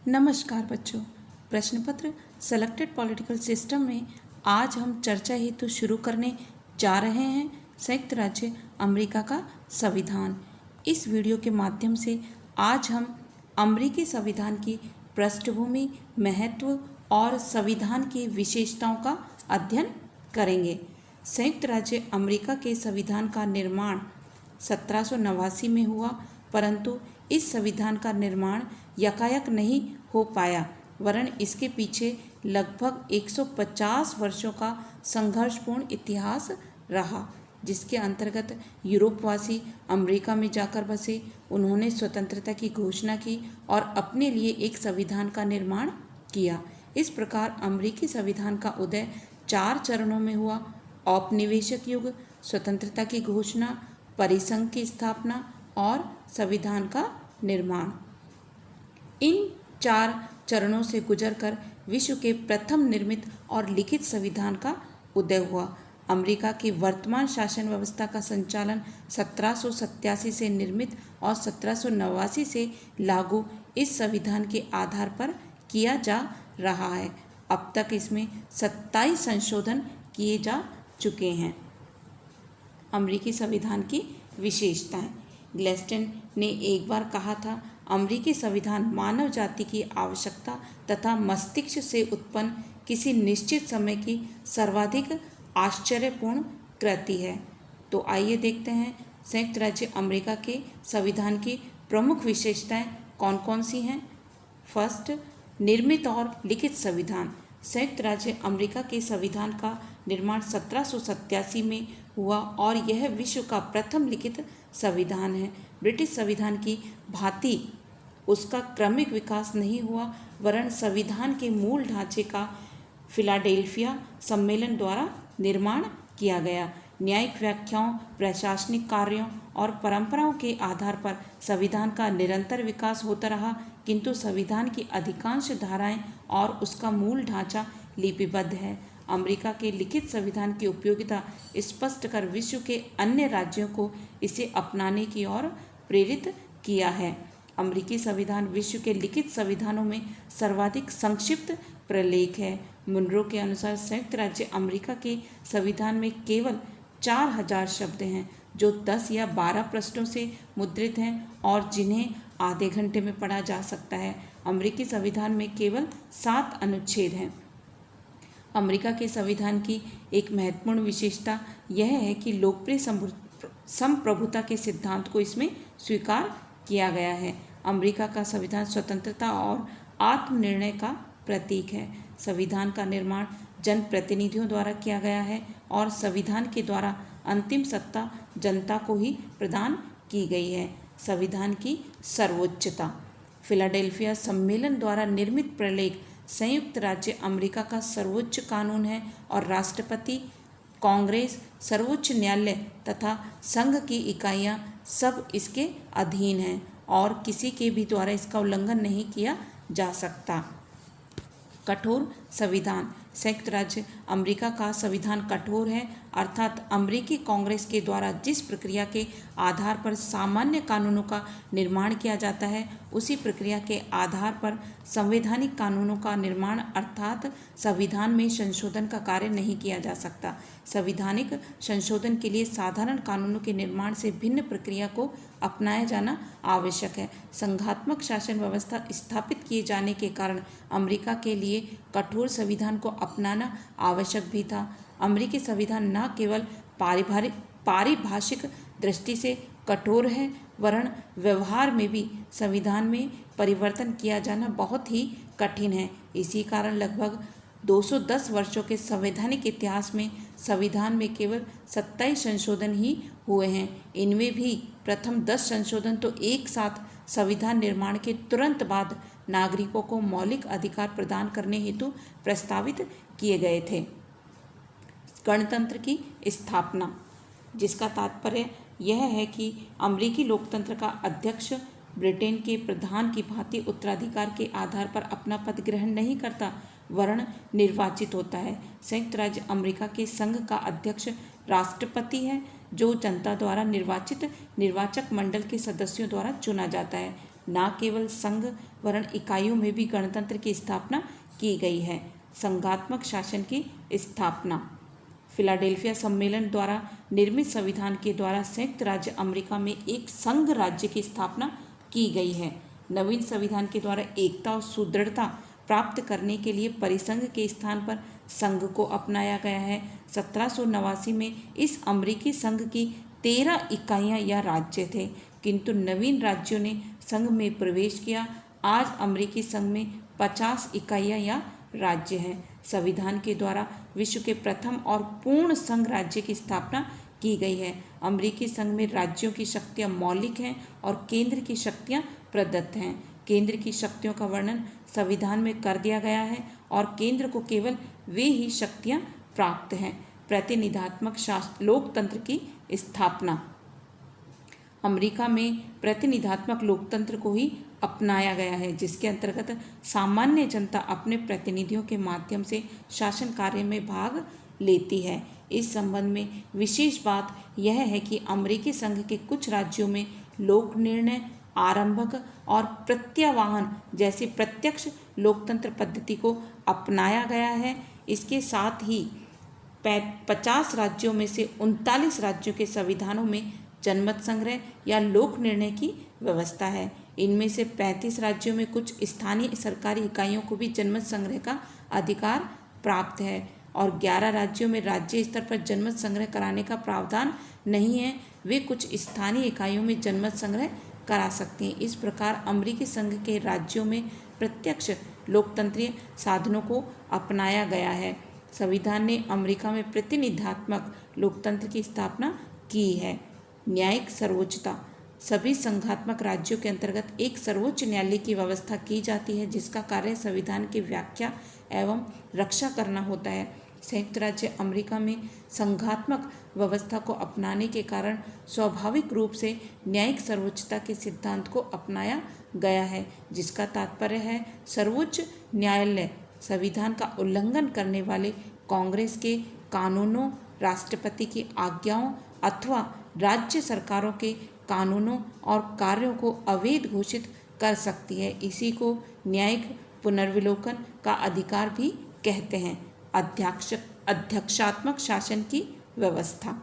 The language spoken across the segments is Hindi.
नमस्कार बच्चों। प्रश्न पत्र सेलेक्टेड पॉलिटिकल सिस्टम में आज हम चर्चा हेतु शुरू करने जा रहे हैं संयुक्त राज्य अमेरिका का संविधान। इस वीडियो के माध्यम से आज हम अमेरिकी संविधान की पृष्ठभूमि, महत्व और संविधान की विशेषताओं का अध्ययन करेंगे। संयुक्त राज्य अमेरिका के संविधान का निर्माण 1789 में हुआ, परंतु इस संविधान का निर्माण यकायक नहीं हो पाया, वरन इसके पीछे लगभग 150 वर्षों का संघर्षपूर्ण इतिहास रहा, जिसके अंतर्गत यूरोपवासी अमेरिका में जाकर बसे। उन्होंने स्वतंत्रता की घोषणा की और अपने लिए एक संविधान का निर्माण किया। इस प्रकार अमेरिकी संविधान का उदय 4 चरणों में हुआ: औपनिवेशिक युग, स्वतंत्रता की घोषणा, परिसंघ की स्थापना और संविधान का निर्माण। इन 4 चरणों से गुजरकर विश्व के प्रथम निर्मित और लिखित संविधान का उदय हुआ। अमेरिका की वर्तमान शासन व्यवस्था का संचालन 1787 से निर्मित और 1789 से लागू इस संविधान के आधार पर किया जा रहा है। अब तक इसमें 27 संशोधन किए जा चुके हैं। अमेरिकी संविधान की विशेषताएं। ग्लैस्टन ने एक बार कहा था, अमेरिकी संविधान मानव जाति की आवश्यकता तथा मस्तिष्क से उत्पन्न किसी निश्चित समय की सर्वाधिक आश्चर्यपूर्ण कृति है। तो आइए देखते हैं संयुक्त राज्य अमेरिका के संविधान की प्रमुख विशेषताएं कौन कौन सी हैं। फर्स्ट, निर्मित और लिखित संविधान। संयुक्त राज्य अमेरिका के संविधान का निर्माण 1787 में हुआ और यह विश्व का प्रथम लिखित संविधान है। ब्रिटिश संविधान की भांति उसका क्रमिक विकास नहीं हुआ, वरन संविधान के मूल ढांचे का फिलाडेल्फिया सम्मेलन द्वारा निर्माण किया गया। न्यायिक व्याख्याओं, प्रशासनिक कार्यों और परंपराओं के आधार पर संविधान का निरंतर विकास होता रहा, किंतु संविधान की अधिकांश धाराएं और उसका मूल ढांचा लिपिबद्ध है। अमेरिका के लिखित संविधान की उपयोगिता स्पष्ट कर विश्व के अन्य राज्यों को इसे अपनाने की ओर प्रेरित किया है। अमेरिकी संविधान विश्व के लिखित संविधानों में सर्वाधिक संक्षिप्त प्रलेख है। मुनरो के अनुसार संयुक्त राज्य अमेरिका के संविधान में केवल 4000 शब्द हैं, जो 10 या 12 पृष्ठों से मुद्रित हैं और जिन्हें आधे घंटे में पढ़ा जा सकता है। अमेरिकी संविधान में केवल 7 अनुच्छेद हैं। अमेरिका के संविधान की एक महत्वपूर्ण विशेषता यह है कि लोकप्रिय संप्रभुता के सिद्धांत को इसमें स्वीकार किया गया है। अमेरिका का संविधान स्वतंत्रता और आत्मनिर्णय का प्रतीक है। संविधान का निर्माण जनप्रतिनिधियों द्वारा किया गया है और संविधान के द्वारा अंतिम सत्ता जनता को ही प्रदान की गई है। संविधान की सर्वोच्चता। फिलाडेल्फिया सम्मेलन द्वारा निर्मित प्रलेख संयुक्त राज्य अमेरिका का सर्वोच्च कानून है और राष्ट्रपति, कांग्रेस, सर्वोच्च न्यायालय तथा संघ की इकाइयां सब इसके अधीन हैं और किसी के भी द्वारा इसका उल्लंघन नहीं किया जा सकता। कठोर संविधान। संयुक्त राज्य अमेरिका का संविधान कठोर है, अर्थात अमेरिकी कांग्रेस के द्वारा जिस प्रक्रिया के आधार पर सामान्य कानूनों का निर्माण किया जाता है, उसी प्रक्रिया के आधार पर संवैधानिक कानूनों का निर्माण अर्थात संविधान में संशोधन का कार्य नहीं किया जा सकता। संवैधानिक संशोधन के लिए साधारण कानूनों के निर्माण से भिन्न प्रक्रिया को अपनाया जाना आवश्यक है। संघात्मक शासन व्यवस्था स्थापित किए जाने के कारण अमेरिका के लिए कठोर संविधान को अपनाना आवश्यक भी था। अमेरिकी संविधान न केवल पारिभाषिक दृष्टि से कठोर है, वरन व्यवहार में भी संविधान में परिवर्तन किया जाना बहुत ही कठिन है। इसी कारण लगभग 210 वर्षों के संवैधानिक इतिहास में संविधान में केवल 27 संशोधन ही हुए हैं। इनमें भी प्रथम 10 संशोधन तो एक साथ संविधान निर्माण के तुरंत बाद नागरिकों को मौलिक अधिकार प्रदान करने हेतु प्रस्तावित किए गए थे। गणतंत्र की स्थापना, जिसका तात्पर्य यह है कि अमेरिकी लोकतंत्र का अध्यक्ष ब्रिटेन के प्रधान की भांति उत्तराधिकार के आधार पर अपना पद ग्रहण नहीं करता, वरन निर्वाचित होता है। संयुक्त राज्य अमेरिका के संघ का अध्यक्ष राष्ट्रपति है, जो जनता द्वारा निर्वाचित निर्वाचक मंडल के सदस्यों द्वारा चुना जाता है। न केवल संघ वरन इकाइयों में भी गणतंत्र की स्थापना की गई है। संघात्मक शासन की स्थापना। फिलाडेल्फिया सम्मेलन द्वारा निर्मित संविधान के द्वारा संयुक्त राज्य अमेरिका में एक संघ राज्य की स्थापना की गई है। नवीन संविधान के द्वारा एकता और सुदृढ़ता प्राप्त करने के लिए परिसंघ के स्थान पर संघ को अपनाया गया है। 1789 में इस अमेरिकी संघ की 13 इकाइयाँ या राज्य थे, किंतु नवीन राज्यों ने संघ में प्रवेश किया। आज अमेरिकी संघ में 50 इकाइयाँ या राज्य हैं। संविधान के द्वारा विश्व के प्रथम और पूर्ण संघ राज्य की स्थापना की गई है। अमेरिकी संघ में राज्यों की शक्तियाँ मौलिक हैं और केंद्र की शक्तियाँ प्रदत्त हैं। केंद्र की शक्तियों का वर्णन संविधान में कर दिया गया है और केंद्र को केवल वे ही शक्तियाँ प्राप्त हैं। प्रतिनिधात्मक लोकतंत्र की स्थापना। अमेरिका में प्रतिनिधात्मक लोकतंत्र को ही अपनाया गया है, जिसके अंतर्गत सामान्य जनता अपने प्रतिनिधियों के माध्यम से शासन कार्य में भाग लेती है। इस संबंध में विशेष बात यह है कि अमेरिकी संघ के कुछ राज्यों में लोक निर्णय, आरंभक और प्रत्यावाहन जैसी प्रत्यक्ष लोकतंत्र पद्धति को अपनाया गया है। इसके साथ ही 50 राज्यों में से 39 राज्यों के संविधानों में जनमत संग्रह या लोक निर्णय की व्यवस्था है। इनमें से 35 राज्यों में कुछ स्थानीय सरकारी इकाइयों को भी जनमत संग्रह का अधिकार प्राप्त है और 11 राज्यों में राज्य स्तर पर जनमत संग्रह कराने का प्रावधान नहीं है। वे कुछ स्थानीय इकाइयों में जनमत संग्रह करा सकते हैं। इस प्रकार अमेरिकी संघ के राज्यों में प्रत्यक्ष लोकतंत्रीय साधनों को अपनाया गया है। संविधान ने अमेरिका में प्रतिनिधात्मक लोकतंत्र की स्थापना की है। न्यायिक सर्वोच्चता। सभी संघात्मक राज्यों के अंतर्गत एक सर्वोच्च न्यायालय की व्यवस्था की जाती है, जिसका कार्य संविधान की व्याख्या एवं रक्षा करना होता है। संयुक्त राज्य अमेरिका में संघात्मक व्यवस्था को अपनाने के कारण स्वाभाविक रूप से न्यायिक सर्वोच्चता के सिद्धांत को अपनाया गया है, जिसका तात्पर्य है सर्वोच्च न्यायालय संविधान का उल्लंघन करने वाले कांग्रेस के कानूनों, राष्ट्रपति की आज्ञाओं अथवा राज्य सरकारों के कानूनों और कार्यों को अवैध घोषित कर सकती है। इसी को न्यायिक पुनर्विलोकन का अधिकार भी कहते हैं। अध्यक्षात्मक शासन की व्यवस्था।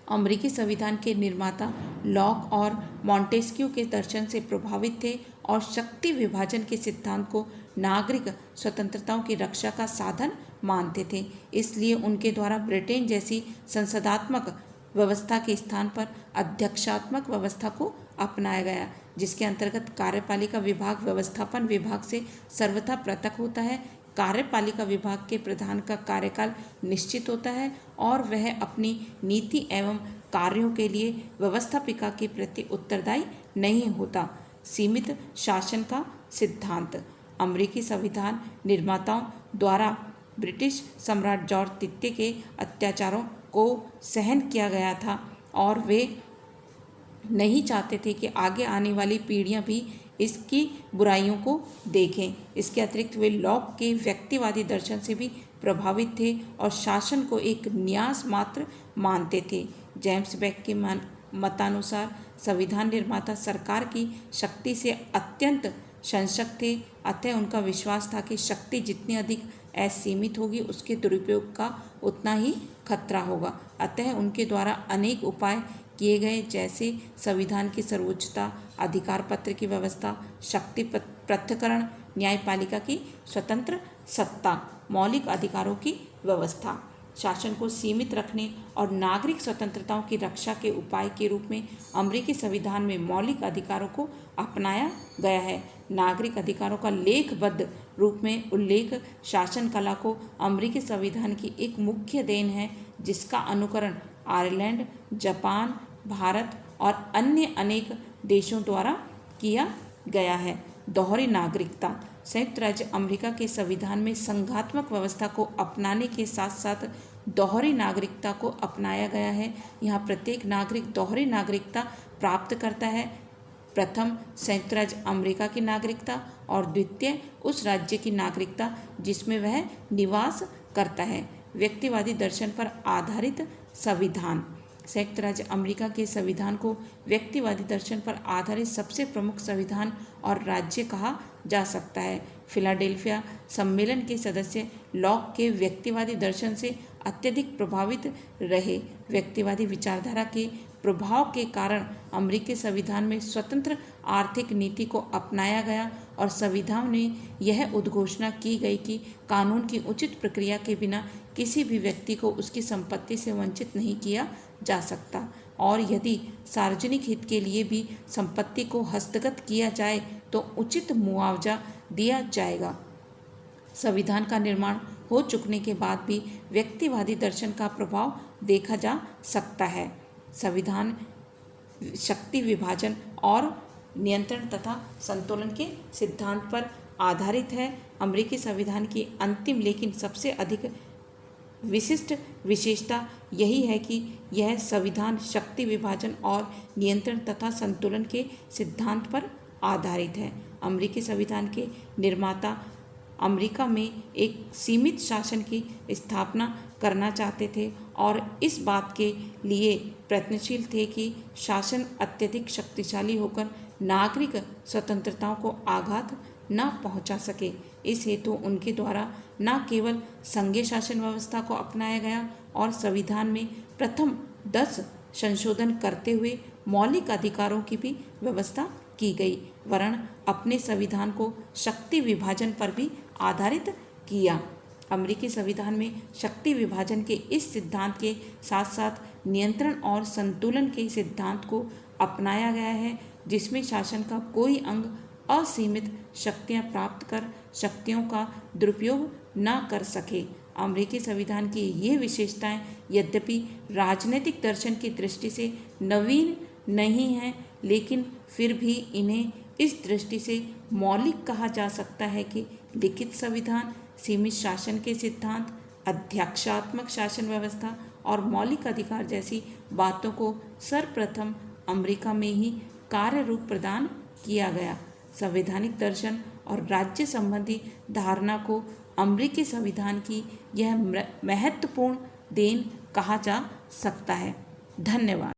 अमेरिकी संविधान के निर्माता लॉक और मॉन्टेस्क्यू के दर्शन से प्रभावित थे और शक्ति विभाजन के सिद्धांत को नागरिक स्वतंत्रताओं की रक्षा का साधन मानते थे। इसलिए उनके द्वारा ब्रिटेन जैसी संसदात्मक व्यवस्था के स्थान पर अध्यक्षात्मक व्यवस्था को अपनाया गया, जिसके अंतर्गत कार्यपालिका विभाग व्यवस्थापन विभाग से सर्वथा पृथक होता है। कार्यपालिका विभाग के प्रधान का कार्यकाल निश्चित होता है और वह अपनी नीति एवं कार्यों के लिए व्यवस्थापिका के प्रति उत्तरदायी नहीं होता। सीमित शासन का सिद्धांत। अमेरिकी संविधान निर्माताओं द्वारा ब्रिटिश सम्राट जॉर्ज तृतीय के अत्याचारों को सहन किया गया था और वे नहीं चाहते थे कि आगे आने वाली पीढ़ियां भी इसकी बुराइयों को देखें। इसके अतिरिक्त वे लॉक के व्यक्तिवादी दर्शन से भी प्रभावित थे और शासन को एक न्यास मात्र मानते थे। जेम्स बेक के मतानुसार संविधान निर्माता सरकार की शक्ति से अत्यंत संशक्त थे, अतः उनका विश्वास था कि शक्ति जितनी अधिक असीमित होगी उसके दुरुपयोग का उतना ही खतरा होगा। अतः उनके द्वारा अनेक उपाय किए गए, जैसे संविधान की सर्वोच्चता, अधिकार पत्र की व्यवस्था, शक्ति पृथक्करण, न्यायपालिका की स्वतंत्र सत्ता, मौलिक अधिकारों की व्यवस्था। शासन को सीमित रखने और नागरिक स्वतंत्रताओं की रक्षा के उपाय के रूप में अमेरिकी संविधान में मौलिक अधिकारों को अपनाया गया है। नागरिक अधिकारों का लेखबद्ध रूप में उल्लेख शासन कला को अमेरिकी संविधान की एक मुख्य देन है, जिसका अनुकरण आयरलैंड, जापान, भारत और अन्य अनेक देशों द्वारा किया गया है। दोहरी नागरिकता। संयुक्त राज्य अमेरिका के संविधान में संघात्मक व्यवस्था को अपनाने के साथ साथ दोहरी नागरिकता को अपनाया गया है। यहाँ प्रत्येक नागरिक दोहरी नागरिकता प्राप्त करता है। प्रथम संयुक्त राज्य अमेरिका की नागरिकता और द्वितीय उस राज्य की नागरिकता जिसमें वह निवास करता है। व्यक्तिवादी दर्शन पर आधारित संविधान। संयुक्त राज्य अमेरिका के संविधान को व्यक्तिवादी दर्शन पर आधारित सबसे प्रमुख संविधान और राज्य कहा जा सकता है। फिलाडेल्फिया सम्मेलन के सदस्य लॉक के व्यक्तिवादी दर्शन से अत्यधिक प्रभावित रहे। व्यक्तिवादी विचारधारा के प्रभाव के कारण अमेरिकी संविधान में स्वतंत्र आर्थिक नीति को अपनाया गया और संविधान में यह उद्घोषणा की गई कि कानून की उचित प्रक्रिया के बिना किसी भी व्यक्ति को उसकी संपत्ति से वंचित नहीं किया जा सकता और यदि सार्वजनिक हित के लिए भी संपत्ति को हस्तगत किया जाए तो उचित मुआवजा दिया जाएगा। संविधान का निर्माण हो चुकने के बाद भी व्यक्तिवादी दर्शन का प्रभाव देखा जा सकता है। संविधान शक्ति विभाजन और नियंत्रण तथा संतुलन के सिद्धांत पर आधारित है। अमेरिकी संविधान की अंतिम लेकिन सबसे अधिक विशिष्ट विशेषता यही है कि यह संविधान शक्ति विभाजन और नियंत्रण तथा संतुलन के सिद्धांत पर आधारित है। अमेरिकी संविधान के निर्माता अमेरिका में एक सीमित शासन की स्थापना करना चाहते थे और इस बात के लिए प्रयत्नशील थे कि शासन अत्यधिक शक्तिशाली होकर नागरिक स्वतंत्रताओं को आघात न पहुंचा सके। इस हेतु उनके द्वारा न केवल संघीय शासन व्यवस्था को अपनाया गया और संविधान में प्रथम 10 संशोधन करते हुए मौलिक अधिकारों की भी व्यवस्था की गई, वरन अपने संविधान को शक्ति विभाजन पर भी आधारित किया। अमेरिकी संविधान में शक्ति विभाजन के इस सिद्धांत के साथ साथ नियंत्रण और संतुलन के सिद्धांत को अपनाया गया है, जिसमें शासन का कोई अंग असीमित शक्तियां प्राप्त कर शक्तियों का दुरुपयोग न कर सके। अमेरिकी संविधान की ये विशेषताएं यद्यपि राजनीतिक दर्शन की दृष्टि से नवीन नहीं हैं, लेकिन फिर भी इन्हें इस दृष्टि से मौलिक कहा जा सकता है कि लिखित संविधान, सीमित शासन के सिद्धांत, अध्यक्षात्मक शासन व्यवस्था और मौलिक अधिकार जैसी बातों को सर्वप्रथम अमेरिका में ही कार्य रूप प्रदान किया गया। संवैधानिक दर्शन और राज्य संबंधी धारणा को अमेरिकी संविधान की यह महत्वपूर्ण देन कहा जा सकता है। धन्यवाद।